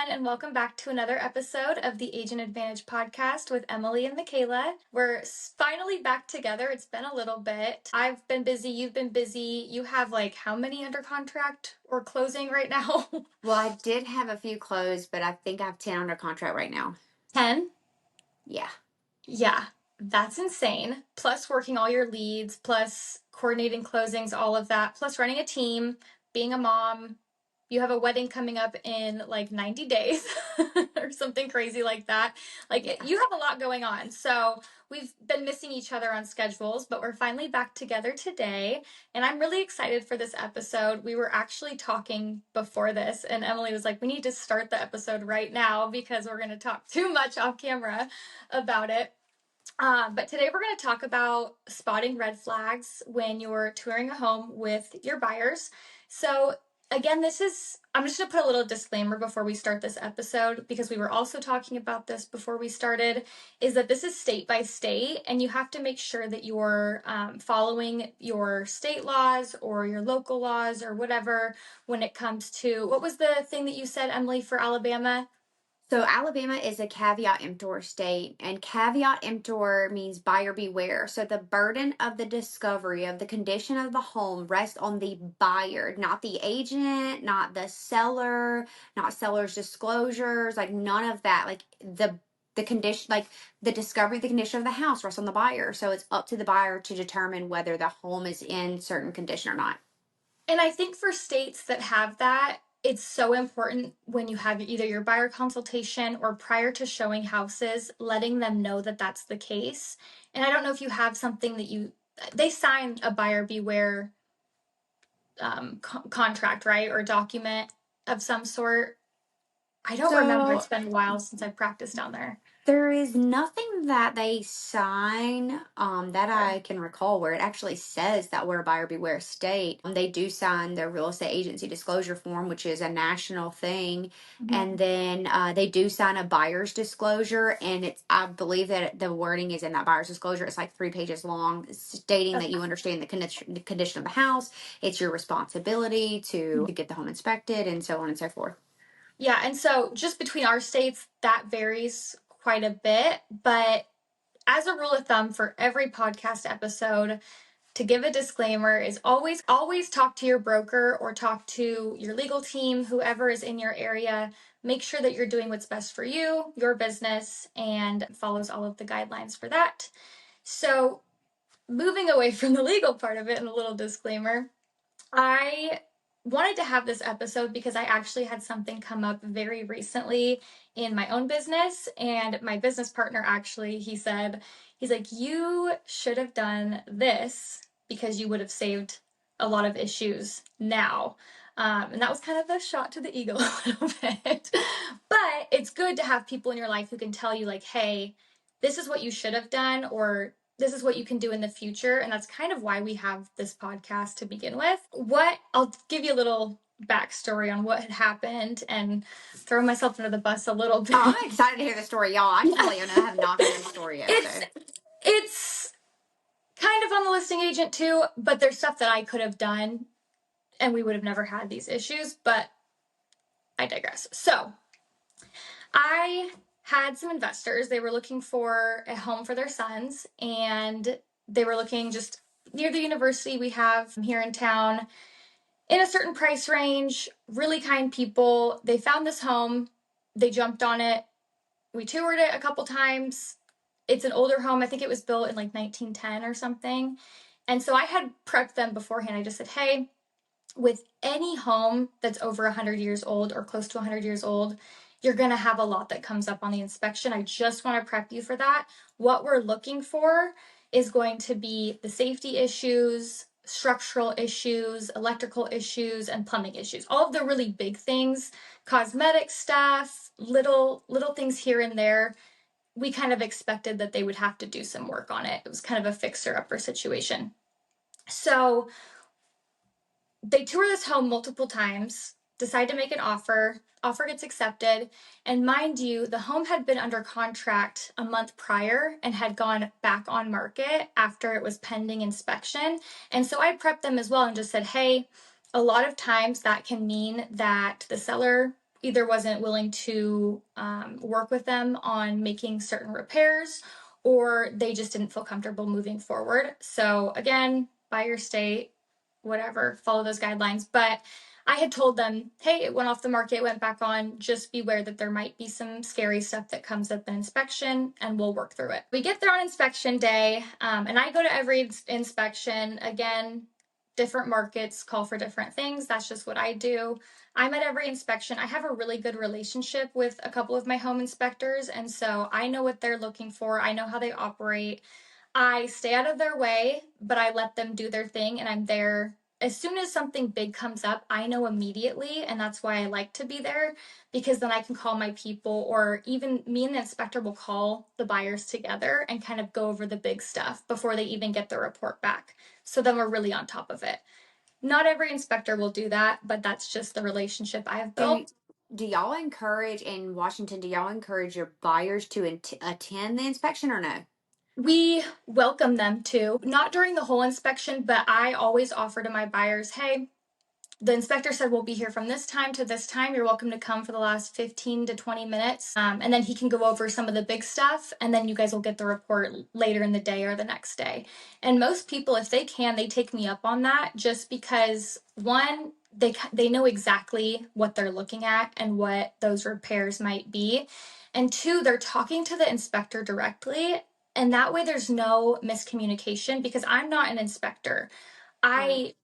and welcome back to another episode of the Agent Advantage podcast with Emily and Michaela. We're finally back together. It's been a little bit. I've been busy, you've been busy. You have how many under contract or closing right now? Well, I did have a few closed, but I think I have 10 under contract right now. 10? Yeah. Yeah, that's insane. Plus working all your leads, plus coordinating closings, all of that, plus running a team, being a mom. You have a wedding coming up in 90 days or something crazy like that. You have a lot going on. So we've been missing each other on schedules, but we're finally back together today. And I'm really excited for this episode. We were actually talking before this, and Emily was like, we need to start the episode right now because we're going to talk too much off camera about it. But today we're going to talk about spotting red flags when you're touring a home with your buyers. So again, I'm just going to put a little disclaimer before we start this episode, because we were also talking about this before we started, is that this is state by state, and you have to make sure that you're following your state laws or your local laws or whatever when it comes to, what was the thing that you said, Emily, for Alabama? So Alabama is a caveat emptor state, and caveat emptor means buyer beware. So the burden of the discovery of the condition of the home rests on the buyer, not the agent, not the seller, not seller's disclosures, none of that. The condition, the discovery of the condition of the house rests on the buyer. So it's up to the buyer to determine whether the home is in certain condition or not. And I think for states that have that, it's so important when you have either your buyer consultation or prior to showing houses, letting them know that that's the case. And I don't know if you have something that they sign a buyer beware contract, right? Or document of some sort. I don't remember. It's been a while since I practiced down there. There is nothing that they sign that I can recall where it actually says that we're a buyer beware state. They do sign the real estate agency disclosure form, which is a national thing. Mm-hmm. And then they do sign a buyer's disclosure. And I believe that the wording is in that buyer's disclosure. It's 3 pages long, stating that you understand the condition of the house. It's your responsibility to get the home inspected and so on and so forth. Yeah, and so just between our states, that varies quite a bit. But as a rule of thumb for every podcast episode, to give a disclaimer, is always talk to your broker or talk to your legal team, whoever is in your area. Make sure that you're doing what's best for you, your business, and follows all of the guidelines for that. So moving away from the legal part of it and a little disclaimer, I wanted to have this episode because I actually had something come up very recently in my own business, and my business partner actually, he's like, you should have done this because you would have saved a lot of issues now. And that was kind of a shot to the ego a little bit. But it's good to have people in your life who can tell you hey, this is what you should have done, or this is what you can do in the future. And that's kind of why we have this podcast to begin with. I'll give you a little backstory on what had happened and throw myself under the bus a little bit. Oh, I'm excited to hear the story, y'all. I have not heard the story yet. It's kind of on the listing agent too, but there's stuff that I could have done and we would have never had these issues, but I digress. So I had some investors. They were looking for a home for their sons, and they were looking just near the university we have here in town in a certain price range. Really kind people. They found this home. They jumped on it. We toured it a couple times. It's an older home. I think it was built in 1910 or something. And so I had prepped them beforehand. I just said, hey, with any home that's over 100 years old or close to 100 years old, you're going to have a lot that comes up on the inspection. I just want to prep you for that. What we're looking for is going to be the safety issues, structural issues, electrical issues, and plumbing issues. All of the really big things, cosmetic stuff, little things here and there. We kind of expected that they would have to do some work on it. It was kind of a fixer-upper situation. So they tour this home multiple times, decide to make an offer gets accepted, and mind you, the home had been under contract a month prior and had gone back on market after it was pending inspection. And so I prepped them as well and just said, hey, a lot of times that can mean that the seller either wasn't willing to work with them on making certain repairs, or they just didn't feel comfortable moving forward. So again, buy your state, whatever, follow those guidelines. But I had told them, hey, it went off the market, went back on. Just beware that there might be some scary stuff that comes up in inspection, and we'll work through it. We get there on inspection day, and I go to every inspection. Again, different markets call for different things. That's just what I do. I'm at every inspection. I have a really good relationship with a couple of my home inspectors, and so I know what they're looking for. I know how they operate. I stay out of their way, but I let them do their thing, and I'm there. As soon as something big comes up, I know immediately, and that's why I like to be there, because then I can call my people, or even me and the inspector will call the buyers together and kind of go over the big stuff before they even get the report back. So then we're really on top of it. Not every inspector will do that, but that's just the relationship I have Do built. do y'all encourage in Washington? Do y'all encourage your buyers to attend the inspection or no? We welcome them to, not during the whole inspection, but I always offer to my buyers, hey, the inspector said we'll be here from this time to this time. You're welcome to come for the last 15 to 20 minutes. And then he can go over some of the big stuff, and then you guys will get the report later in the day or the next day. And most people, if they can, they take me up on that, just because one, they know exactly what they're looking at and what those repairs might be. And two, they're talking to the inspector directly. And that way there's no miscommunication, because I'm not an inspector. Right. I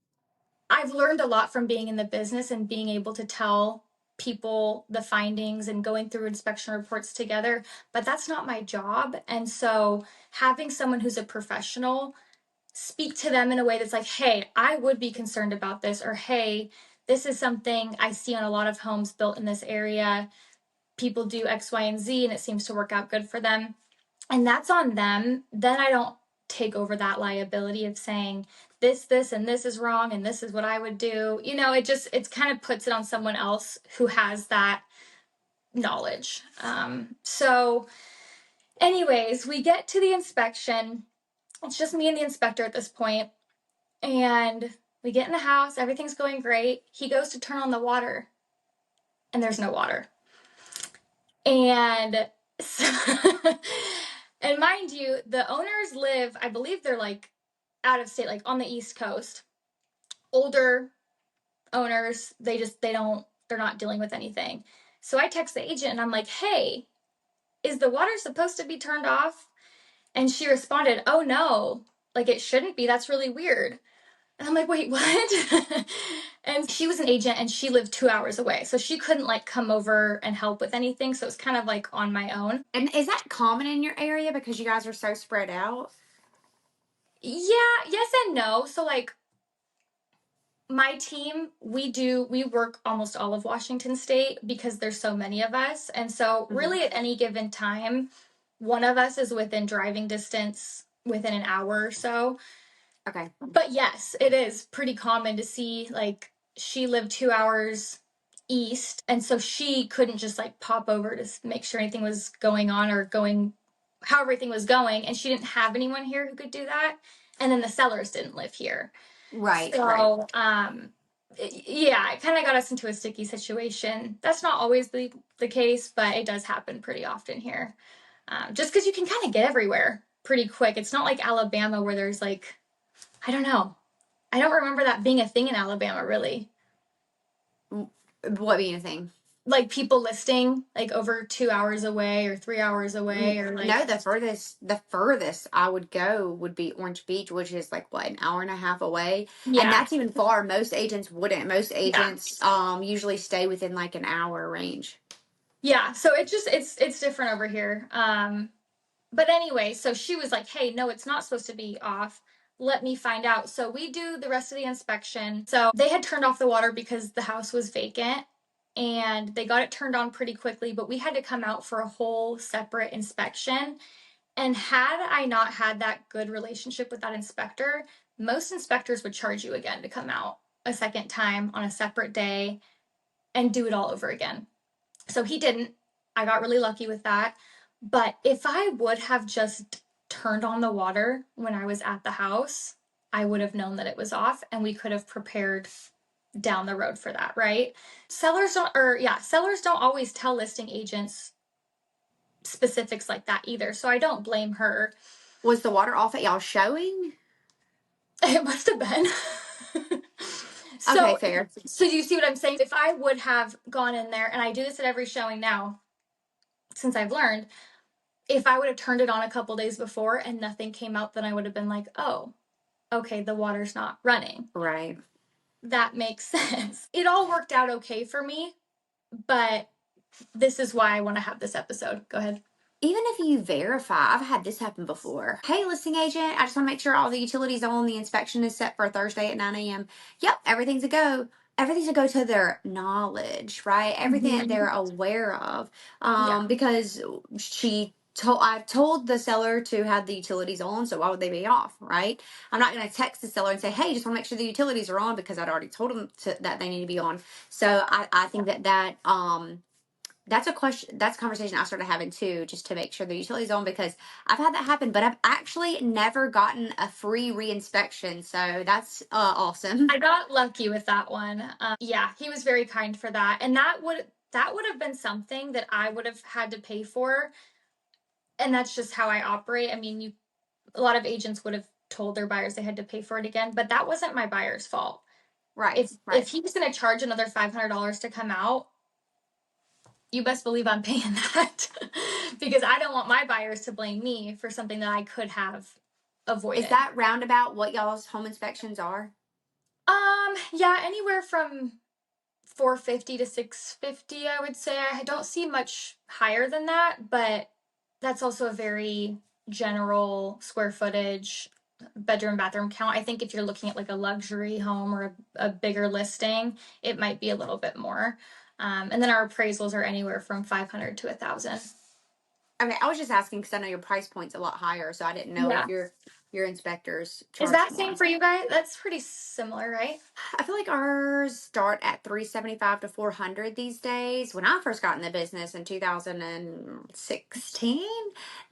I've learned a lot from being in the business and being able to tell people the findings and going through inspection reports together, but that's not my job. And so having someone who's a professional speak to them in a way that's like, hey, I would be concerned about this, or hey, this is something I see on a lot of homes built in this area. People do X, Y, and Z, and it seems to work out good for them, and that's on them. Then I don't take over that liability of saying this, and this is wrong, and this is what I would do. It kind of puts it on someone else who has that knowledge. So, anyways, we get to the inspection. It's just me and the inspector at this point, and we get in the house. Everything's going great. He goes to turn on the water, and there's no water. And so, and mind you, the owners live, I believe they're like out of state, like on the East Coast. Older owners, they're not dealing with anything. So I text the agent and I'm like, hey, is the water supposed to be turned off? And she responded, oh no, like it shouldn't be. That's really weird. And I'm like, wait, what? And she was an agent and she lived 2 hours away. So she couldn't like come over and help with anything. So it's kind of like on my own. And is that common in your area because you guys are so spread out? Yeah, yes and no. So like my team, we work almost all of Washington state because there's so many of us. And so Hmm. really at any given time, one of us is within driving distance within an hour or so. Okay. But yes, it is pretty common to see, like, she lived 2 hours east, and so she couldn't just like pop over to make sure anything was going on or going how everything was going, and she didn't have anyone here who could do that. And then the sellers didn't live here. Right. Right. So, yeah, it kind of got us into a sticky situation. That's not always the case, but it does happen pretty often here. Just because you can kind of get everywhere pretty quick. It's not like Alabama where there's like, I don't know. I don't remember that being a thing in Alabama, really. What being a thing? Like people listing like over 2 hours away or 3 hours away, or like, No, the furthest I would go would be Orange Beach, which is like what, an hour and a half away, and yeah, that's even far. Most agents wouldn't. Most yeah, agents usually stay within like an hour range. yeah. So it's different over here. But anyway, so she was like, hey, no, it's not supposed to be off. Let me find out. So we do the rest of the inspection. So they had turned off the water because the house was vacant, and they got it turned on pretty quickly, but we had to come out for a whole separate inspection. And had I not had that good relationship with that inspector, most inspectors would charge you again to come out a second time on a separate day and do it all over again. So he didn't. I got really lucky with that. But if I would have just turned on the water when I was at the house, I would have known that it was off, and we could have prepared down the road for that, right? Sellers don't always tell listing agents specifics like that either. So I don't blame her. Was the water off at y'all showing? It must have been. Okay, so fair. so do you see what I'm saying? If I would have gone in there, and I do this at every showing now since I've learned, if I would have turned it on a couple days before and nothing came out, then I would have been like, oh, okay, the water's not running. Right. That makes sense. It all worked out okay for me, but this is why I want to have this episode. Go ahead. Even if you verify, I've had this happen before. Hey, listing agent, I just want to make sure all the utilities on, the inspection is set for Thursday at 9 a.m. Yep, everything's a go. Everything's a go to their knowledge, right? Everything that they're aware of. Yeah. Because I told the seller to have the utilities on, so why would they be off, right? I'm not going to text the seller and say, hey, just want to make sure the utilities are on, because I'd already told them that they need to be on. So I think that's a question. That's a conversation I started having too, just to make sure the utility's on, because I've had that happen, but I've actually never gotten a free reinspection. So that's awesome. I got lucky with that one. Yeah, he was very kind for that. And that would have been something that I would have had to pay for. And that's just how I operate. I mean, a lot of agents would have told their buyers they had to pay for it again, but that wasn't my buyer's fault. Right, If he was going to charge another $500 to come out, you best believe I'm paying that because I don't want my buyers to blame me for something that I could have avoided. Is that roundabout what y'all's home inspections are? Yeah, anywhere from 450 to 650, I would say. I don't see much higher than that, but that's also a very general square footage bedroom bathroom count. I think if you're looking at like a luxury home or a bigger listing, it might be a little bit more. And then our appraisals are anywhere from 500 to 1,000. Okay, I was just asking because I know your price point's a lot higher, so I didn't know Yeah. if your inspectors Is charge that more. same for you guys? That's pretty similar, right? I feel like ours start at 375 to 400 these days. When I first got in the business in 2016,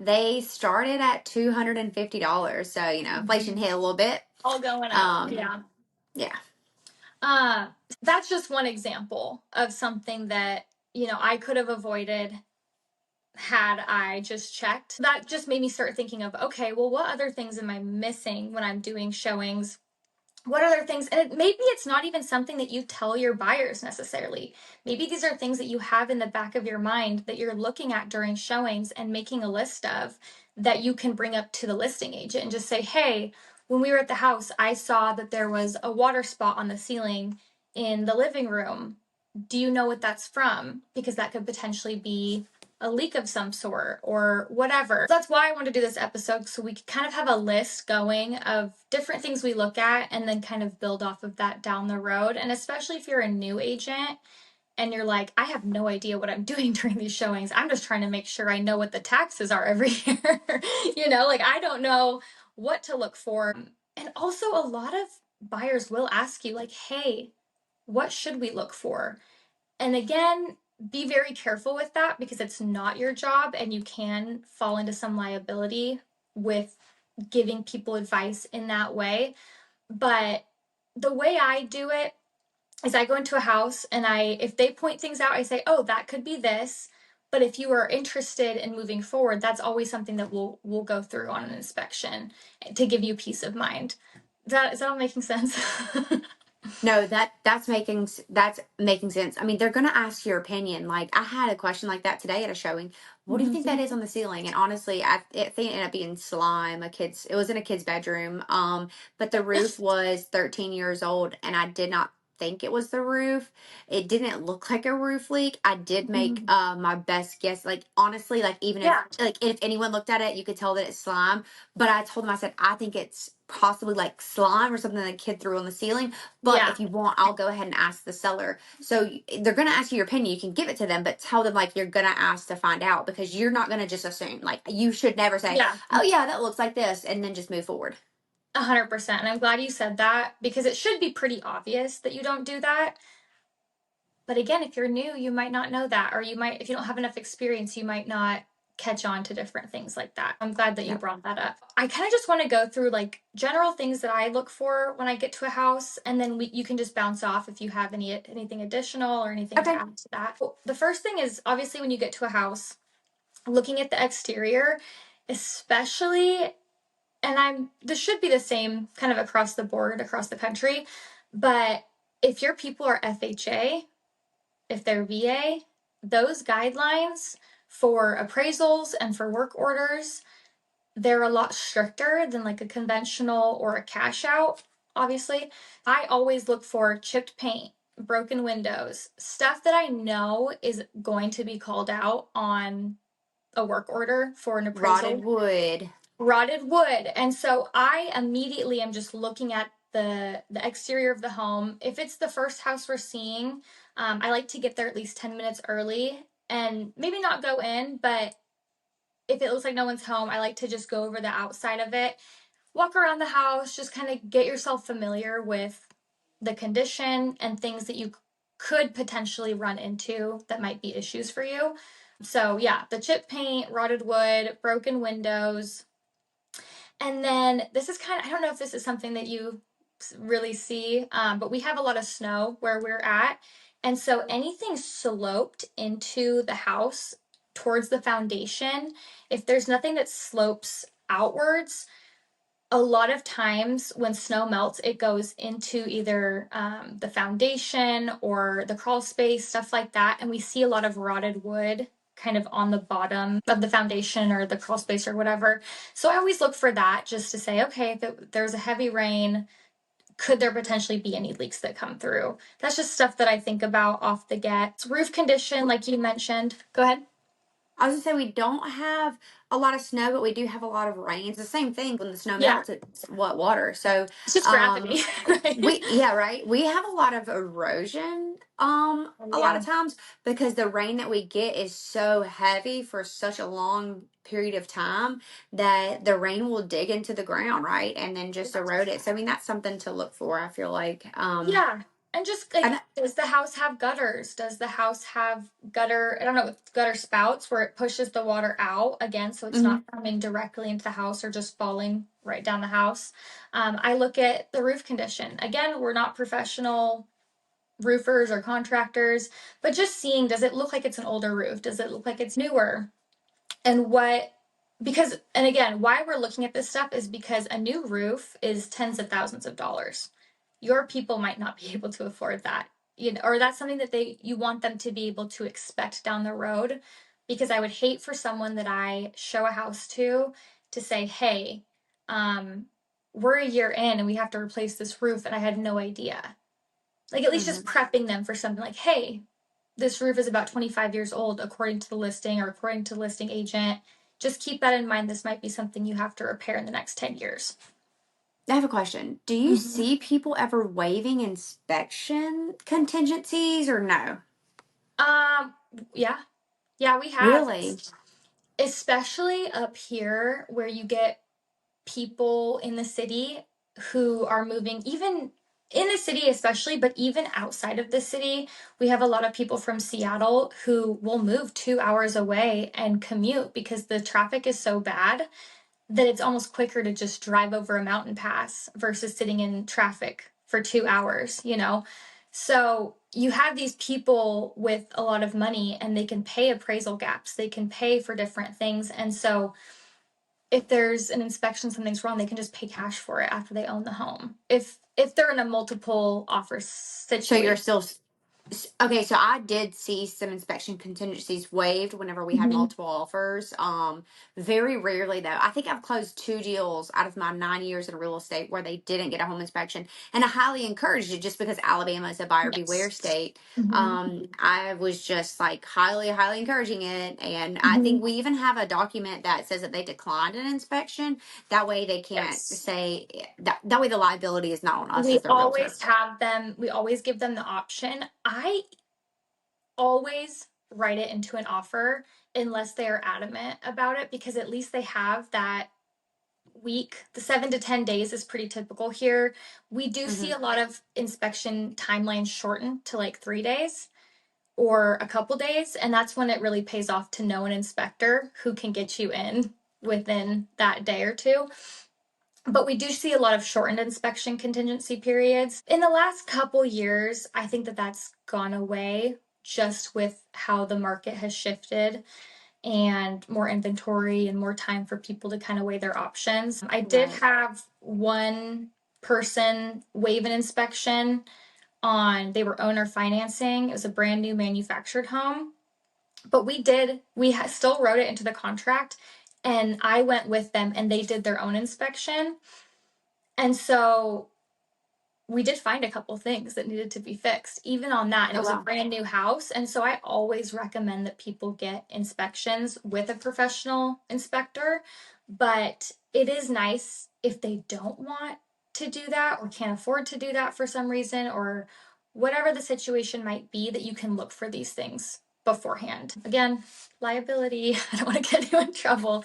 they started at $250. So, inflation hit a little bit. All going up. Um, Yeah. yeah. That's just one example of something that, I could have avoided had I just checked. That just made me start thinking of, okay, well, what other things am I missing when I'm doing showings? What other things? And maybe it's not even something that you tell your buyers necessarily. Maybe these are things that you have in the back of your mind that you're looking at during showings and making a list of that you can bring up to the listing agent and just say, hey, when we were at the house, I saw that there was a water spot on the ceiling in the living room. Do you know what that's from? Because that could potentially be a leak of some sort or whatever. That's why I wanted to do this episode, so we could kind of have a list going of different things we look at and then kind of build off of that down the road. And especially if you're a new agent and you're like, I have no idea what I'm doing during these showings. I'm just trying to make sure I know what the taxes are every year. Like I don't know what to look for. And also a lot of buyers will ask you like, hey, what should we look for? And again, be very careful with that because it's not your job and you can fall into some liability with giving people advice in that way. But the way I do it is I go into a house and if they point things out, I say, oh, that could be this. But if you are interested in moving forward, that's always something that we'll go through on an inspection to give you peace of mind. Is that all making sense? No, that's making sense. I mean, they're gonna ask your opinion. Like, I had a question like that today at a showing. What do you think that is on the ceiling? And honestly, I think it ended up being slime. It was in a kid's bedroom. But the roof was 13 years old, and I did not think it was the roof. It didn't look like a roof leak. I did make my best guess. Like, honestly, like even Yeah. if anyone looked at it, you could tell that it's slime. But I told them, I said, I think it's possibly like slime or something that a kid threw on the ceiling. But Yeah. if you want, I'll go ahead and ask the seller. So they're going to ask you your opinion. You can give it to them, but tell them like you're going to ask to find out, because you're not going to just assume. Like, you should never say, Yeah. oh, yeah, that looks like this, and then just move forward. 100%. And I'm glad you said that because it should be pretty obvious that you don't do that. But again, if you're new, you might not know that, or if you don't have enough experience, you might not catch on to different things like that. I'm glad that you brought that up. I kind of just want to go through like general things that I look for when I get to a house, and then you can just bounce off if you have anything additional or anything to add to that. The first thing is obviously when you get to a house, looking at the exterior, especially, and this should be the same kind of across the board, across the country, but if your people are FHA, if they're VA, those guidelines for appraisals and for work orders, they're a lot stricter than like a conventional or a cash out, obviously. I always look for chipped paint, broken windows, stuff that I know is going to be called out on a work order for an appraisal. Rotted wood. And so I immediately am just looking at the exterior of the home. If it's the first house we're seeing, I like to get there at least 10 minutes early and maybe not go in, but if it looks like no one's home, I like to just go over the outside of it, walk around the house, just kind of get yourself familiar with the condition and things that you could potentially run into that might be issues for you. So, yeah, the chip paint, rotted wood, broken windows. And then this is I don't know if this is something that you really see, but we have a lot of snow where we're at. And so anything sloped into the house towards the foundation, if there's nothing that slopes outwards, a lot of times when snow melts, it goes into either the foundation or the crawl space, stuff like that. And we see a lot of rotted wood kind of on the bottom of the foundation or the crawl space or whatever. So I always look for that just to say, okay, if there's a heavy rain, could there potentially be any leaks that come through? That's just stuff that I think about off the get. Roof condition, like you mentioned. Go ahead. I was gonna say we don't have a lot of snow, but we do have a lot of rain. It's the same thing when the snow Yeah, melts, it's what water. So it's just gravity, right? right. We have a lot of erosion a lot Yeah. of times because the rain that we get is so heavy for such a long period of time that the rain will dig into the ground, right? And then just erode it. So I mean that's something to look for, I feel like. Yeah. And just like, And does the house have gutters? Does the house have I don't know, gutter spouts where it pushes the water out again so it's not mhm. coming directly into the house or just falling right down the house? I look at the roof condition. Again, we're not professional roofers or contractors, but just seeing, does it look like it's an older roof? Does it look like it's newer? And because, and again, why we're looking at this stuff is because a new roof is tens of thousands of dollars. Your people might not be able to afford that, or that's something that you want them to be able to expect down the road. Because I would hate for someone that I show a house to say, hey, we're a year in and we have to replace this roof and I had no idea. Like at least just prepping them for something like, hey, this roof is about 25 years old according to the listing or according to the listing agent. Just keep that in mind. This might be something you have to repair in the next 10 years. I have a question. Do you see people ever waiving inspection contingencies or no? Um, yeah. Yeah, we have. Really? Especially up here where you get people in the city who are moving, even in the city especially, but even outside of the city. We have a lot of people from Seattle who will move 2 hours away and commute because the traffic is so bad that it's almost quicker to just drive over a mountain pass versus sitting in traffic for 2 hours. So you have these people with a lot of money and they can pay appraisal gaps, they can pay for different things. And so if there's an inspection, something's wrong, they can just pay cash for it after they own the home. If they're in a multiple offer So you're situation. still okay, so I did see some inspection contingencies waived whenever we had Mhm. multiple offers. Very rarely though. I think I've closed 2 deals out of my 9 years in real estate where they didn't get a home inspection. And I highly encourage it just because Alabama is a buyer beware Yes. state. Mhm. I was just like highly, highly encouraging it. And I think Mhm. we even have a document that says that they declined an inspection. That way they can't Yes. say that way the liability is not on us We as their realtor. always have them, we always give them the option. I always write it into an offer unless they are adamant about it because at least they have that week. The 7 to 10 days is pretty typical here. We do see Hmm. a lot of inspection timelines shortened to like 3 days. or a couple days. And that's when it really pays off to know an inspector who can get you in within that day or two. But we do see a lot of shortened inspection contingency periods. In the last couple years, I think that that's gone away just with how the market has shifted and more inventory and more time for people to kind of weigh their options. I did Right. have one person waive an inspection on, they were owner financing. It was a brand new manufactured home. But still wrote it into the contract, and I went with them and they did their own inspection. And so we did find a couple things that needed to be fixed, even on that. And it Oh was a wow. brand new house. And so I always recommend that people get inspections with a professional inspector. But it is nice if they don't want to do that or can't afford to do that for some reason, or whatever the situation might be, that you can look for these things beforehand. Again, liability. I don't want to get you in trouble.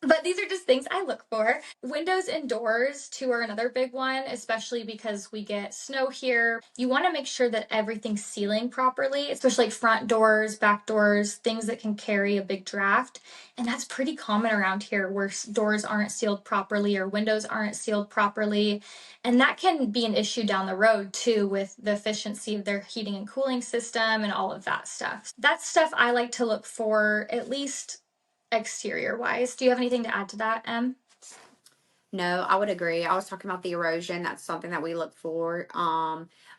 But these are just things I look for. Windows and doors, too, are another big one, especially because we get snow here. You want to make sure that everything's sealing properly, especially like front doors, back doors, things that can carry a big draft. And that's pretty common around here where doors aren't sealed properly or windows aren't sealed properly. And that can be an issue down the road, too, with the efficiency of their heating and cooling system and all of that stuff. That's stuff I like to look for, at least exterior wise. Do you have anything to add to that, Em? No, I would agree. I was talking about the erosion. That's something that we look for.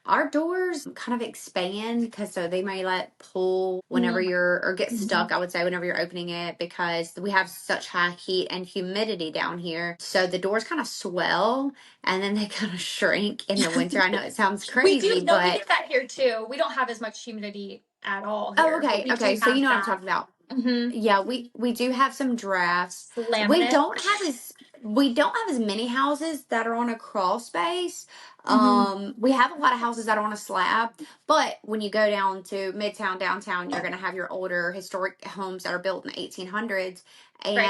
Our doors kind of expand because so they may let pull whenever Mm-hmm. you're or get stuck, I would say, whenever you're opening it because we have such high heat and humidity down here. So the doors kind of swell and then they kind of shrink in the winter. I know it sounds We do, crazy, no, we but get that here too. We don't have as much humidity at all oh, here, but okay, we okay. do So you have know what I'm that. talking about. Mm-hmm. Yeah, we do have some drafts. We Laminate. don't have as we don't have as many houses that are on a crawl space. Mm-hmm. We have a lot of houses that are on a slab, but when you go down to Midtown, downtown, you're gonna have your older historic homes that are built in the 1800s, Right.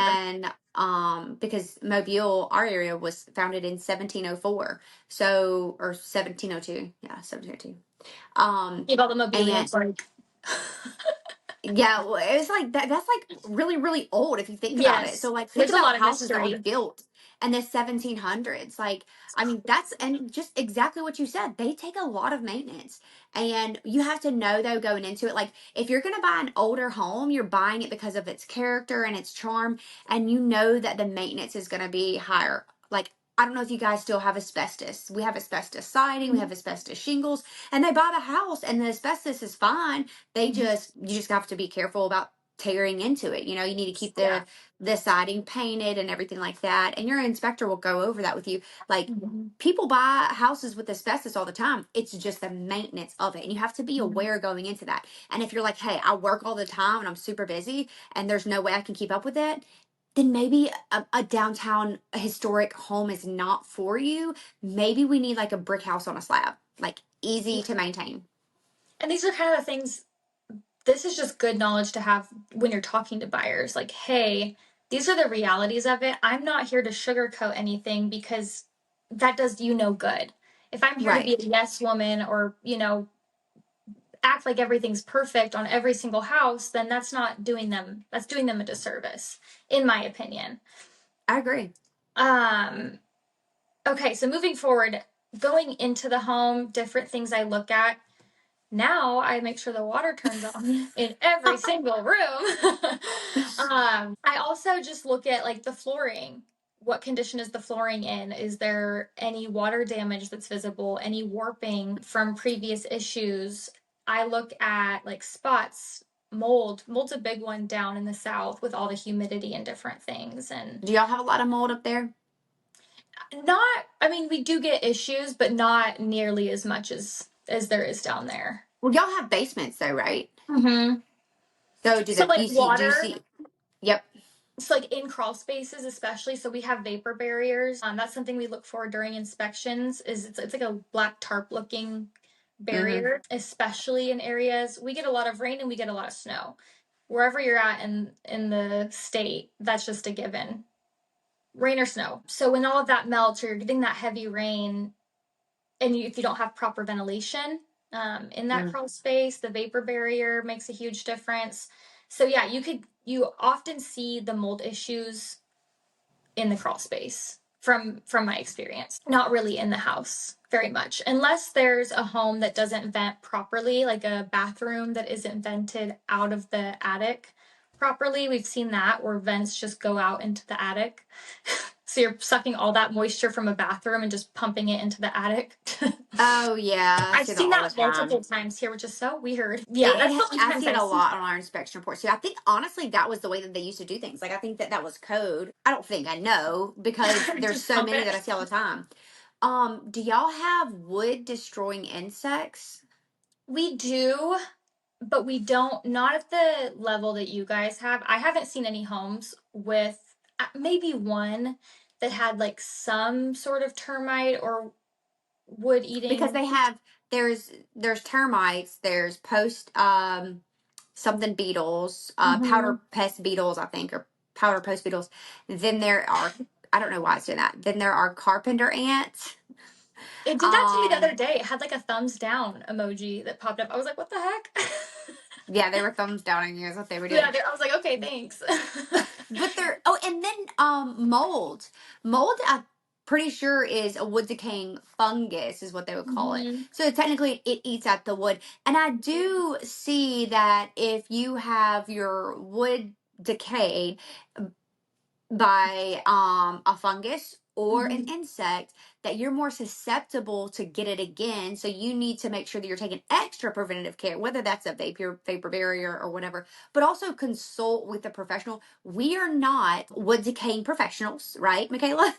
and because Mobile, our area was founded in 1704, so or 1702, yeah, 1702. Keep all the mobility. And It's like, yeah, well, it's like that. That's like really, really old if you think about it. So, yes, like, think there's a about lot of houses that were history. built in the 1700s. Like, I mean, that's and just exactly what you said. They take a lot of maintenance, and you have to know though going into it. Like, if you're gonna buy an older home, you're buying it because of its character and its charm, and you know that the maintenance is gonna be higher. Like, I don't know if you guys still have asbestos. We have asbestos siding, we have asbestos shingles, and they buy the house, and the asbestos is fine. You just have to be careful about tearing into it. You know, you need to keep Yeah. the siding painted and everything like that. And your inspector will go over that with you. Like, Mm-hmm. people buy houses with asbestos all the time. It's just the maintenance of it. And you have to be aware going into that. And if you're like, hey, I work all the time and I'm super busy and there's no way I can keep up with it, then maybe a downtown historic home is not for you. Maybe we need like a brick house on a slab, like easy to maintain. And these are kind of the things, this is just good knowledge to have when you're talking to buyers. Like, hey, these are the realities of it. I'm not here to sugarcoat anything because that does you no good. If I'm here to be Right. a yes woman or, act like everything's perfect on every single house, then that's doing them a disservice, in my opinion. I agree. Um, okay, so moving forward, going into the home, different things I look at. Now I make sure the water turns on in every single room. I also just look at like the flooring. What condition is the flooring in? Is there any water damage that's visible? Any warping from previous issues? I look at like spots, mold. Mold's a big one down in the south with all the humidity and different things. And Do y'all have a lot of mold up there? I mean, we do get issues, but not nearly as much as there is down there. Well, y'all have basements though, right? Mm-hmm. So So like do you water, see? Yep. so like in crawl spaces especially, so we have vapor barriers. That's something we look for during inspections. Is it's like a black tarp looking Mm-hmm. barrier, especially in areas we get a lot of rain and we get a lot of snow. Wherever you're at in the state, that's just a given. Rain or snow. So when all of that melts or you're getting that heavy rain and if you don't have proper ventilation, in that crawl space. The vapor barrier makes a huge difference. So yeah, you often see the mold issues in the crawl space from my experience. Not really in the house very much, unless there's a home that doesn't vent properly, like a bathroom that isn't vented out of the attic properly. We've seen that where vents just go out into the attic. So you're sucking all that moisture from a bathroom and just pumping it into the attic. Oh yeah, I I've see that seen all the that time. multiple times here, which is so weird. Yeah, that's the only I times see it I a see lot it. on our inspection reports too. I think honestly that was the way that they used to do things. Like I think that that was code. I don't think I know because there's Just so pump many that I it. see all the time. Do y'all have wood destroying insects? We do, but we don't, not at the level that you guys have. I haven't seen any homes with maybe one that had like some sort of termite or wood Because eating. they have there's termites, there's post something beetles, Hmm. powder pest beetles, I think, or powder post beetles. Then there are I don't know why it's doing that. Then there are carpenter ants. It did that to me the other Um, day. It had like a thumbs down emoji that popped up. I was like, what the heck? yeah, they were thumbs downing you is what they were Yeah, doing. I was like, okay, thanks. But they're and then mold. Mold I'm pretty sure is a wood decaying fungus is what they would call it. Hmm. So technically it eats at the wood. And I do see that if you have your wood decayed by a fungus or an Hmm. insect, that you're more susceptible to get it again. So you need to make sure that you're taking extra preventative care, whether that's a vapor barrier or whatever, but also consult with a professional. We are not wood decaying professionals, right, Michaela?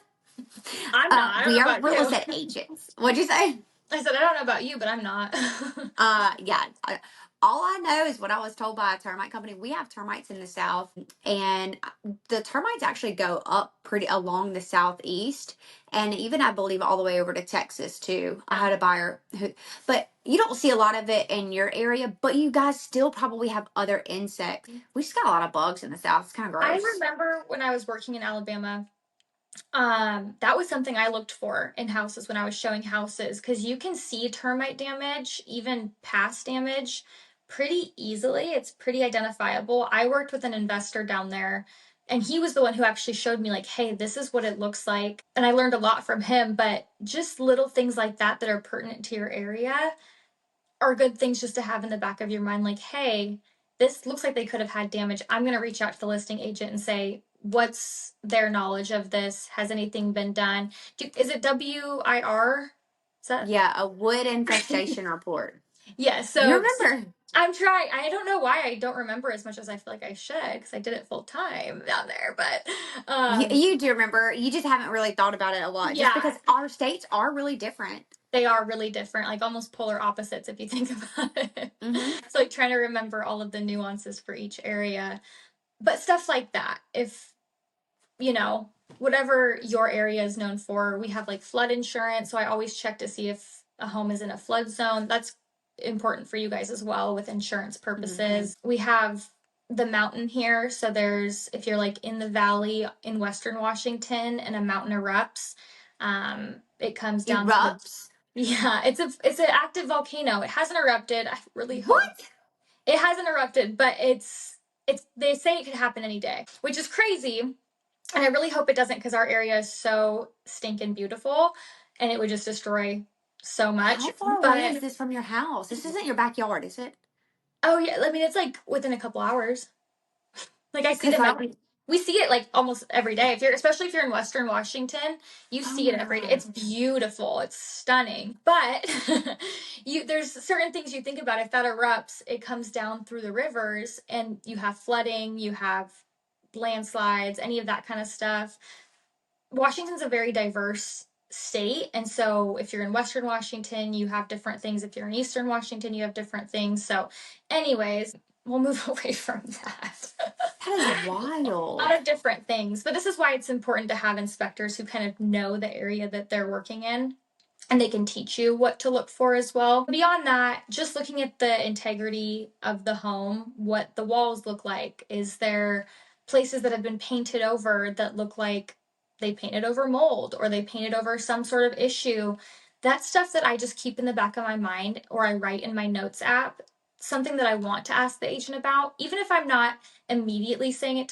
I'm not. I don't We know are about real you. estate agents. What'd you say? I said, I don't know about you, but I'm not. Yeah. All I know is what I was told by a termite company. We have termites in the south, and the termites actually go up pretty along the southeast, and even I believe all the way over to Texas too. I Yeah. had a buyer who, but you don't see a lot of it in your area. But you guys still probably have other insects. We just got a lot of bugs in the south. It's kind of I gross. remember when I was working in Alabama, that was something I looked for in houses when I was showing houses because you can see termite damage, even past damage, pretty easily. It's pretty identifiable. I worked with an investor down there, and he was the one who actually showed me, like, hey, this is what it looks like. And I learned a lot from him, but just little things like that that are pertinent to your area are good things just to have in the back of your mind. Like, hey, this looks like they could have had damage. I'm going to reach out to the listing agent and say, what's their knowledge of this? Has anything been done? Is it WIR? Is that? Yeah, a wood infestation report. Yeah, You so remember? I'm trying. I don't know why I don't remember as much as I feel like I should because I did it full time down there. But You do remember. You just haven't really thought about it a lot, just yeah, because our states are really different. they are really different, like almost polar opposites if you think about it. Hmm. So like trying to remember all of the nuances for each area. But stuff like that, if you know, whatever your area is known for, we have like flood insurance. So I always check to see if a home is in a flood zone. That's important for you guys as well with insurance Hmm. purposes. We have the mountain here. So there's, if you're like in the valley in Western Washington and a mountain erupts, it comes down to the, Erupts. yeah, it's an active volcano. It hasn't erupted. I really hope What? it hasn't erupted, but it's they say it could happen any day, which is crazy. And I really hope it doesn't because our area is so stinking beautiful and it would just destroy so much. How far away is But this from your house? This isn't your backyard, is it? oh yeah, I mean it's like within a couple hours. Like I see Because the like, mountain. We see it like almost every day. If you're especially if you're in Western Washington, you oh see it my every day. god. It's beautiful. It's stunning. But you there's certain things you think about. If that erupts, it comes down through the rivers and you have flooding, you have landslides, any of that kind of stuff. Washington's a very diverse state. And so if you're in Western Washington, you have different things. If you're in Eastern Washington, you have different things. So, anyways, we'll move away from that. That is A lot wild. of different things. But this is why it's important to have inspectors who kind of know the area that they're working in and they can teach you what to look for as well. Beyond that, just looking at the integrity of the home, what the walls look like. Is there places that have been painted over that look like they painted over mold or they painted over some sort of issue? That's stuff that I just keep in the back of my mind or I write in my notes app, something that I want to ask the agent about, even if I'm not immediately saying it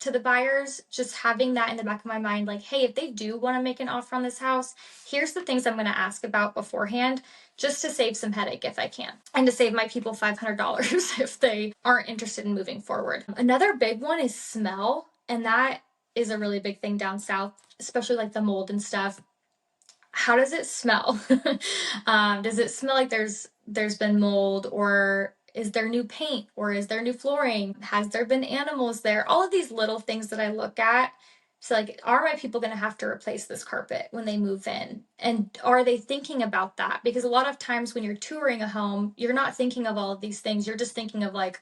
to the buyers, just having that in the back of my mind, like, hey, if they do want to make an offer on this house, here's the things I'm going to ask about beforehand, just to save some headache if I can, and to save my people $500 if they aren't interested in moving forward. Another big one is smell, and that is a really big thing down south, especially like the mold and stuff. How does it smell? Does it smell like there's been mold, or is there new paint, or is there new flooring? Has there been animals there? All of these little things that I look at. So like, are my people going to have to replace this carpet when they move in? And are they thinking about that? Because a lot of times when you're touring a home, you're not thinking of all of these things. You're just thinking of like,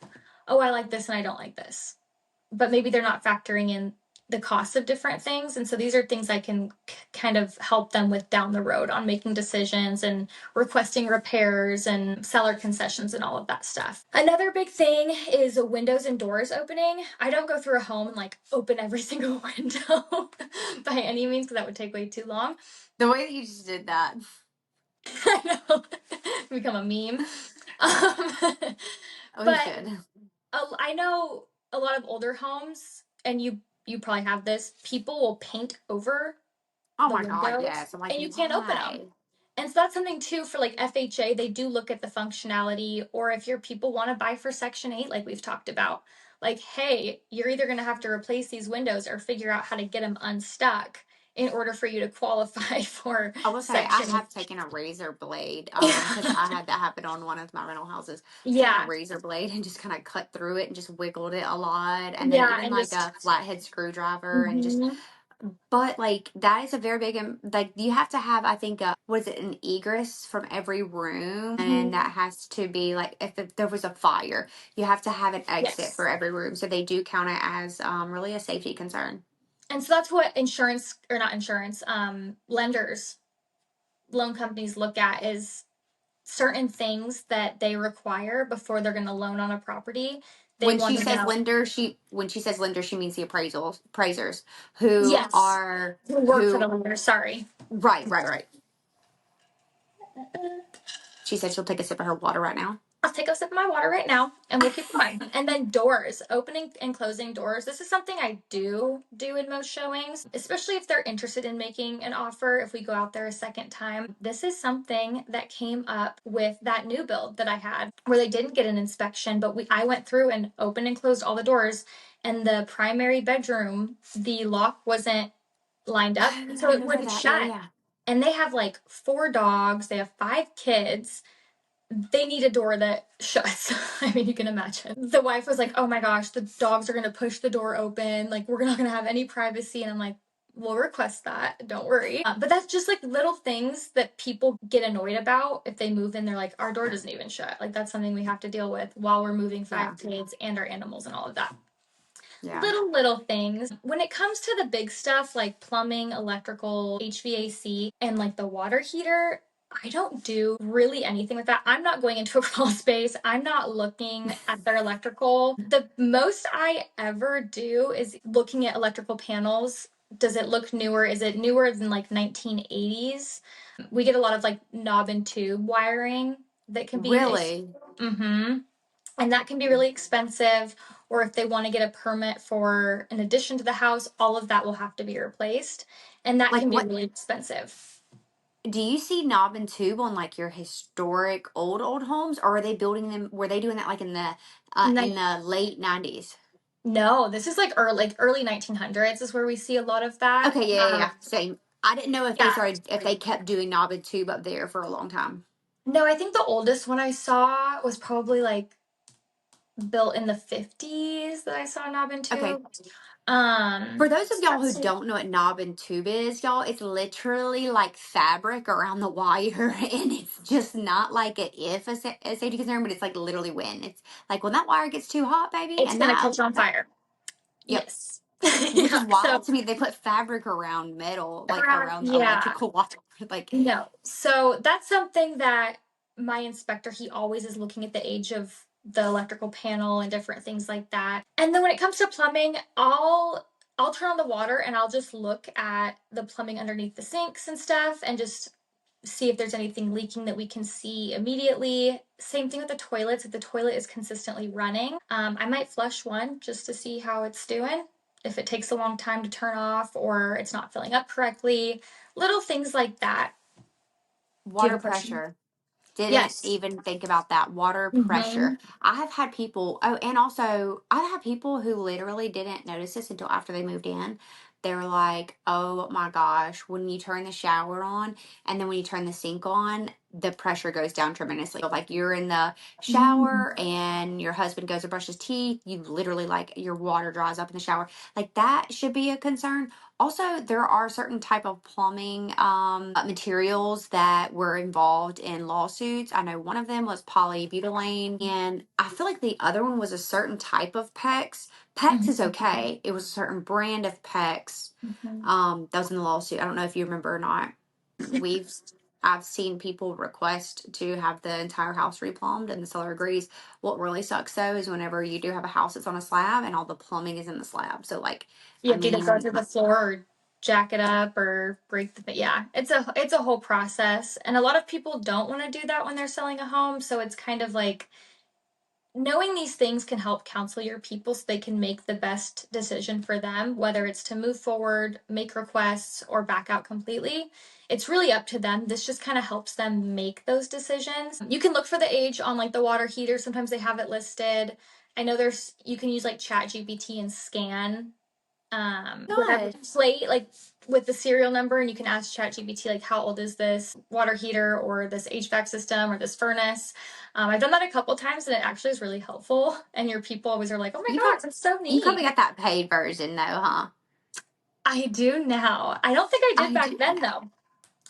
oh, I like this and I don't like this. But maybe they're not factoring in the cost of different things. And so these are things I can kind of help them with down the road on making decisions and requesting repairs and seller concessions and all of that stuff. Another big thing is windows and doors opening. I don't go through a home and like open every single window by any means, because that would take way too long. The way that you just did that. I know. Become a meme. We But should. I know a lot of older homes, and you probably have this. People will paint over Oh the my God, windows, yes. I'm like, and you can't open them. why? And so that's something too for like FHA. They do look at the functionality, or if your people want to buy for Section 8, like we've talked about, like, hey, you're either going to have to replace these windows or figure out how to get them unstuck in order for you to qualify for I will say I Section have taken a razor blade, 8. because I had that happen on one of my rental houses. Taken a Yeah. razor blade and just kind of cut through it and just wiggled it a lot, and then Yeah. even And like just, a flathead screwdriver and just. mhm. But like that is a very big like you have to have, I think, what is it, an egress from every room, and Mhm. that has to be like if there was a fire, you have to have an exit Yes. for every room, so they do count it as really a safety concern. And so that's what insurance, or not insurance, lenders, loan companies look at, is certain things that they require before they're going to loan on a property. They When want she to says know. lender, she means the appraisers who Yes. are Who work for the who lender, sorry. right. She said she'll take a sip of her water right now. I'll take a sip of my water right now and we'll keep going. And then doors, opening and closing doors. This is something I do in most showings, especially if they're interested in making an offer. If we go out there a second time, this is something that came up with that new build that I had where they didn't get an inspection, but I went through and opened and closed all the doors. And the primary bedroom, the lock wasn't lined up, Oh, so I it remember wouldn't that. Yeah, shut. yeah. And they have like 4 dogs, they have 5 kids, they need a door that shuts. I mean, you can imagine. The wife was like, oh my gosh, the dogs are going to push the door open. Like, we're not going to have any privacy. And I'm like, we'll request that. Don't worry. But that's just like little things that people get annoyed about if they move in. They're like, our door doesn't even shut. Like, that's something we have to deal with while we're moving Yeah, 5 kids and our animals and all of that. yeah. Little things. When it comes to the big stuff like plumbing, electrical, HVAC, and like the water heater, I don't do really anything with that. I'm not going into a crawl space. I'm not looking at their electrical. The most I ever do is looking at electrical panels. Does it look newer? Is it newer than like 1980s? We get a lot of like knob and tube wiring that can be an issue. Really? Mm-hmm. And that can be really expensive. Or if they want to get a permit for an addition to the house, all of that will have to be replaced. And that Like can be what? really expensive. Do you see knob and tube on like your historic old homes, or are they building them? Were they doing that like in Like, the late 90s? no, this is like early 1900s is where we see a lot of that. Okay, yeah. Same. I didn't know Yeah. if they kept doing knob and tube up there for a long time. No, I think the oldest one I saw was probably like built in the 50s that I saw knob and Okay. tube. For those of So y'all who that's, don't know what knob and tube is, y'all, it's literally like fabric around the wire, and it's just not like a safety concern, but it's like literally when. It's like when that wire gets too hot, baby, it's and gonna catch on that fire. yep. Yes. Which is Yeah. So wild to me. They put fabric around metal, like around, around yeah. electrical wire. Like, No. So that's something that my inspector, he always is looking at the age of the electrical panel and different things like that. And then when it comes to plumbing, I'll turn on the water and I'll just look at the plumbing underneath the sinks and stuff and just see if there's anything leaking that we can see immediately. Same thing with the toilets. If the toilet is consistently running, I might flush one just to see how it's doing. If it takes a long time to turn off or it's not filling up correctly, little things like that. Do you Water have a question? pressure. Didn't Yes. even think about that. Water Mm-hmm. pressure. I have had people, oh, and also I've had people who literally didn't notice this until after they moved in. They were like, oh my gosh, when you turn the shower on and then when you turn the sink on, the pressure goes down tremendously. Like you're in the shower Mm-hmm. and your husband goes to brush his teeth, you literally like your water dries up in the shower. Like that should be a concern. Also, there are certain type of plumbing materials that were involved in lawsuits. I know one of them was polybutylene, and I feel like the other one was a certain type of PEX. PEX is okay. It was a certain brand of PEX Mm-hmm. that was in the lawsuit. I don't know if you remember or not. We've I've seen people request to have the entire house replumbed, and the seller agrees. What really sucks though is whenever you do have a house that's on a slab and all the plumbing is in the slab. So like, You I have to either go mean, through the floor or jack it up or break the yeah. It's a whole process. And a lot of people don't want to do that when they're selling a home. So it's kind of like knowing these things can help counsel your people so they can make the best decision for them, whether it's to move forward, make requests, or back out completely. It's really up to them. This just kind of helps them make those decisions. You can look for the age on like the water heater. Sometimes they have it listed. I know you can use like Chat GPT and scan whatever good. slate like with the serial number, and you can ask ChatGPT like how old is this water heater or this HVAC system or this furnace. I've done that a couple times and it actually is really helpful, and your people always are like, oh my You gosh, probably that's so you probably neat. got that paid version though, huh? I do now. I don't think I did I back do then know. though.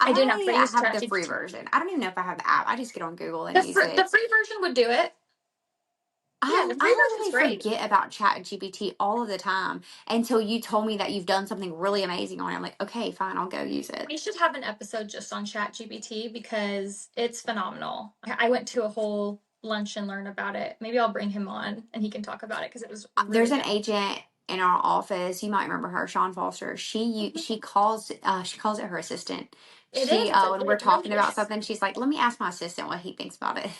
I do now because I I use have the free ChatGPT. version. I don't even know if I have the app. I just get on Google and use The it. free version would do it. Yeah, the free I version's literally great. forget about Chat GPT all of the time until you told me that you've done something really amazing on it. I'm like, okay, fine, I'll go use it. We should have an episode just on ChatGPT because it's phenomenal. I went to a whole lunch and learn about it. Maybe I'll bring him on and he can talk about it because it was There's really an good. agent in our office. You might remember her, Sean Foster. Mhm. She calls it her assistant. It is. It's When we're it really talking about is. something, she's like, let me ask my assistant what he thinks about it.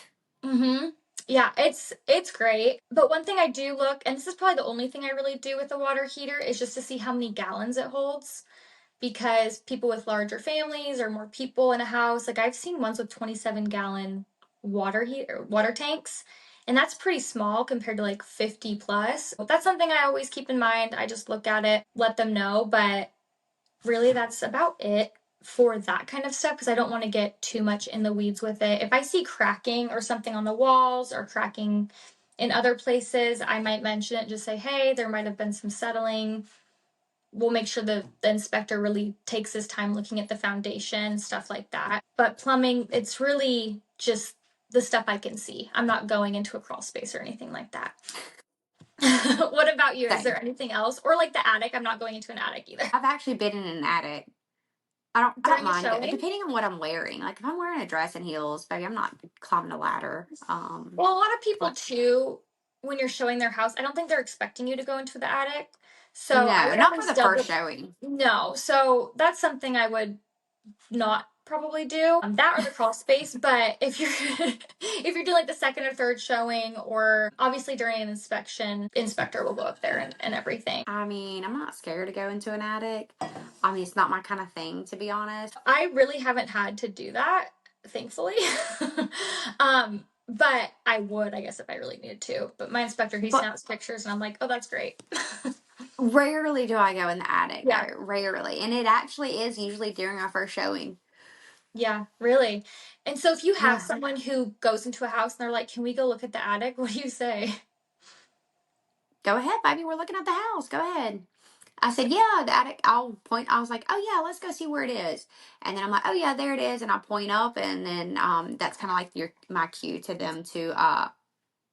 Mm-hmm. Yeah, it's great. But one thing I do look, and this is probably the only thing I really do with the water heater, is just to see how many gallons it holds. Because people with larger families or more people in a house, like I've seen ones with 27-gallon water tanks, and that's pretty small compared to like 50 plus. That's something I always keep in mind. I just look at it, let them know, but really that's about it for that kind of stuff because I don't want to get too much in the weeds with it. If I see cracking or something on the walls or cracking in other places, I might mention it, just say, hey, there might have been some settling. We'll make sure the inspector really takes his time looking at the foundation, stuff like that. But plumbing, it's really just the stuff I can see. I'm not going into a crawl space or anything like that. What about you? Is Same. there anything else? Or like the attic? I'm not going into an attic either. I've actually been in an attic. I don't During a mind showing? depending on what I'm wearing. Like if I'm wearing a dress and heels, baby, I'm not climbing a ladder. Well, a lot of people But too, when you're showing their house, I don't think they're expecting you to go into the attic. So I no, would not for always the first double. showing. No, so that's something I would not probably do. That or the crawl space. But if you're if you're doing like the second or third showing, or obviously during an inspection, inspector will go up there and everything. I mean, I'm not scared to go into an attic. I mean, it's not my kind of thing, to be honest. I really haven't had to do that, thankfully. But I would, I guess, if I really needed to. But my inspector, he But snaps pictures, and I'm like, oh, that's great. rarely do I go in the attic, Yeah, though. Rarely. And it actually is usually during our first showing. yeah, really. And so if you have Yeah. someone who goes into a house and they're like, can we go look at the attic? What do you say? Go ahead, baby. We're looking at the house. Go ahead. I said, yeah, the attic. I'll point. I was like, oh, yeah, let's go see where it is. And then I'm like, oh, yeah, there it is. And I point up. And then that's kind of like my cue to them to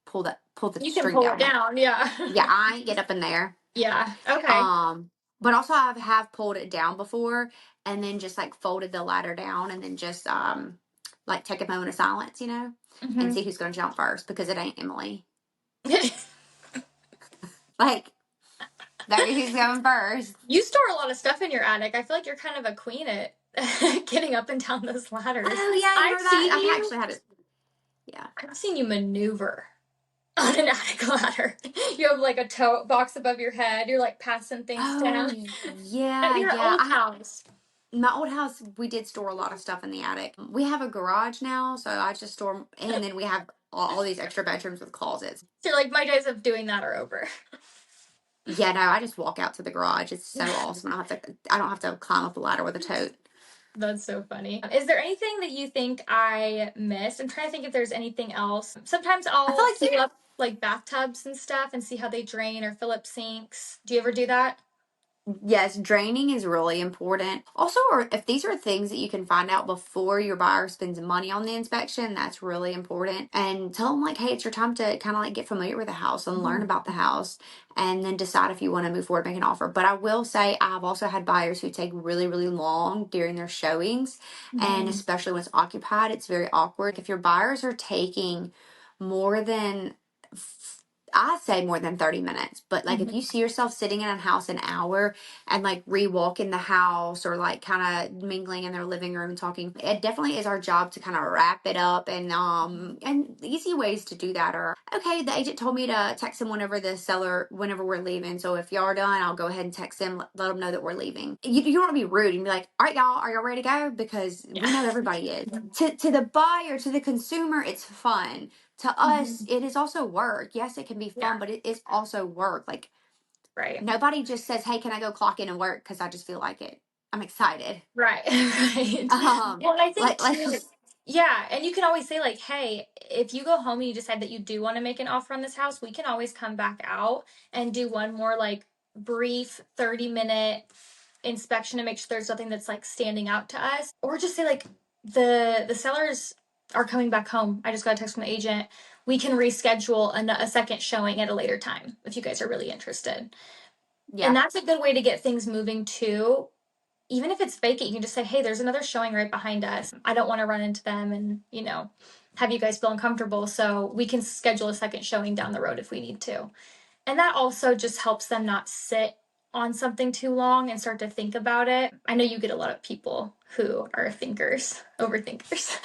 pull the You can string pull it down. Like, down, yeah. yeah, I ain't get up in there. Yeah, okay. Um, but also I have pulled it down before and then just like folded the ladder down and then just like take a moment of silence, and Hmm. see who's gonna jump first because it ain't Emily. Like Who's going first. You store a lot of stuff in your attic. I feel like you're kind of a queen at getting up and down those ladders. Oh yeah, you I've remember that? seen I've you. actually had it. Yeah. I've seen you maneuver on an attic ladder. You have like a tote box above your head. You're like passing things Oh down. At yeah, your yeah. old house. My old house, we did store a lot of stuff in the attic. We have a garage now, so I just store, and then we have all these extra bedrooms with closets. So you're like, my days of doing that are over. Yeah, no, I just walk out to the garage. It's so awesome. I don't have to climb up a ladder with a tote. That's so funny. Is there anything that you think I missed? I'm trying to think if there's anything else. Sometimes I feel I'll like fill up like bathtubs and stuff and see how they drain or fill up sinks. Do you ever do that? yes, draining is really important. Also, or if these are things that you can find out before your buyer spends money on the inspection, that's really important. And tell them like, hey, it's your time to kind of like get familiar with the house and learn about the house, and then decide if you want to move forward, make an offer. But I will say, I've also had buyers who take really, really long during their showings, and Mhm. especially when it's occupied, it's very awkward. If your buyers are taking more than I say more than 30 minutes, but like if Mhm. you see yourself sitting in a house an hour and like re-walking the house or like kind of mingling in their living room and talking, it definitely is our job to kind of wrap it up. And easy ways to do that are, okay, the agent told me to text him whenever we're leaving, so if y'all are done, I'll go ahead and text them, let them know that we're leaving. You don't want to be rude and be like, all right, y'all, are y'all ready to go? Because we know Yeah. everybody is. To the buyer, to the consumer, it's fun. To us, Mhm. it is also work. Yes, it can be Yeah. fun, but it is also work. Like, Right. nobody just says, hey, can I go clock in and work because I just feel like it. I'm excited. Right. Right. Um, Well, and I think let's too, just, yeah, and you can always say like, "Hey, if you go home and you decide that you do want to make an offer on this house, we can always come back out and do one more like brief 30-minute inspection to make sure there's nothing that's like standing out to us." Or just say like, the sellers are coming back home. I just got a text from the agent. We can reschedule a second showing at a later time if you guys are really interested. And yeah, that's a good way to get things moving too. Even if it's vacant, you can just say, hey, there's another showing right behind us. I don't want to run into them and, have you guys feel uncomfortable. So we can schedule a second showing down the road if we need to. And that also just helps them not sit on something too long and start to think about it. I know you get a lot of people who are thinkers, overthinkers.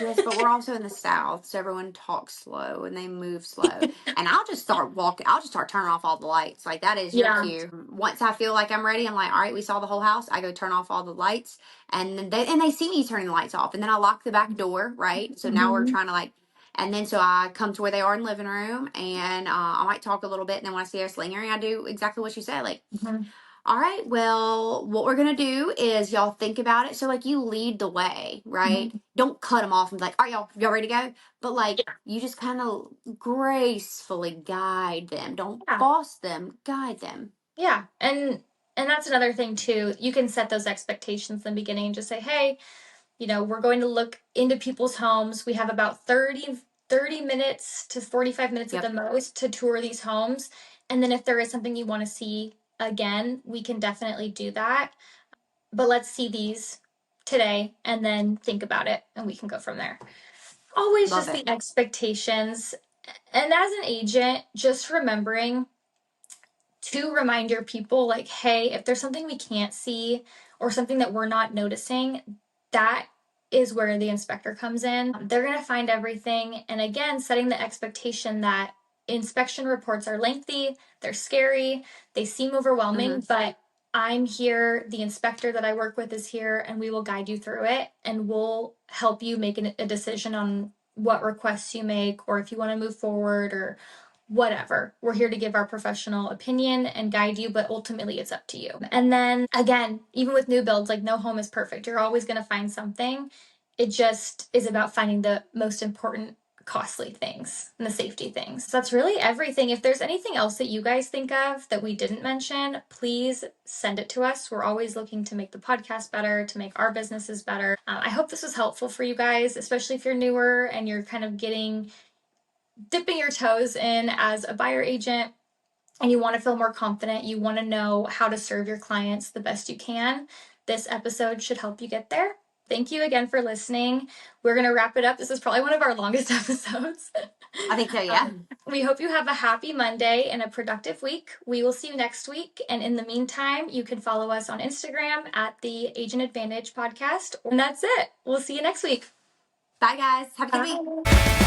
yes, but we're also in the South, so everyone talks slow and they move slow. And I'll just start walking, I'll just start turning off all the lights. Like, that is your Yeah. cue. Once I feel like I'm ready, I'm like, all right, we saw the whole house. I go turn off all the lights, and then they see me turning the lights off. And then I lock the back door, right? So now we're Mm-hmm. trying to like, and then so I come to where they are in the living room, and I might talk a little bit. And then when I see us lingering, I do exactly what you said. Like, Mm-hmm. all right, well, what we're gonna do is y'all think about it. So like, you lead the way, right? Mm-hmm. Don't cut them off and be like, all right, y'all ready to go? But like, Yeah. you just kind of gracefully guide them. Don't Yeah. boss them, guide them. Yeah. And that's another thing too. You can set those expectations in the beginning and just say, hey, we're going to look into people's homes. We have about 30 minutes to 45 minutes at the Yep, most to tour these homes. And then if there is something you want to see again, we can definitely do that. But let's see these today and then think about it and we can go from there. Always love just it. the expectations. And as an agent, just remembering to remind your people like, hey, if there's something we can't see or something that we're not noticing, that is where the inspector comes in. They're going to find everything. And again, setting the expectation that inspection reports are lengthy, they're scary, they seem overwhelming, Hmm. but I'm here, the inspector that I work with is here, and we will guide you through it and we'll help you make a decision on what requests you make or if you want to move forward or whatever. We're here to give our professional opinion and guide you, but ultimately it's up to you. And then again, even with new builds, like no home is perfect. You're always going to find something. It just is about finding the most important costly things and the safety things. So that's really everything. If there's anything else that you guys think of that we didn't mention, please send it to us. We're always looking to make the podcast better, to make our businesses better. I hope this was helpful for you guys, especially if you're newer and you're kind of dipping your toes in as a buyer agent and you want to feel more confident, you want to know how to serve your clients the best you can, this episode should help you get there. Thank you again for listening. We're going to wrap it up. This is probably one of our longest episodes. I think so, yeah. We hope you have a happy Monday and a productive week. We will see you next week. And in the meantime, you can follow us on Instagram at the Agent Advantage Podcast. And that's it. We'll see you next week. Bye, guys. Have a good week. Bye.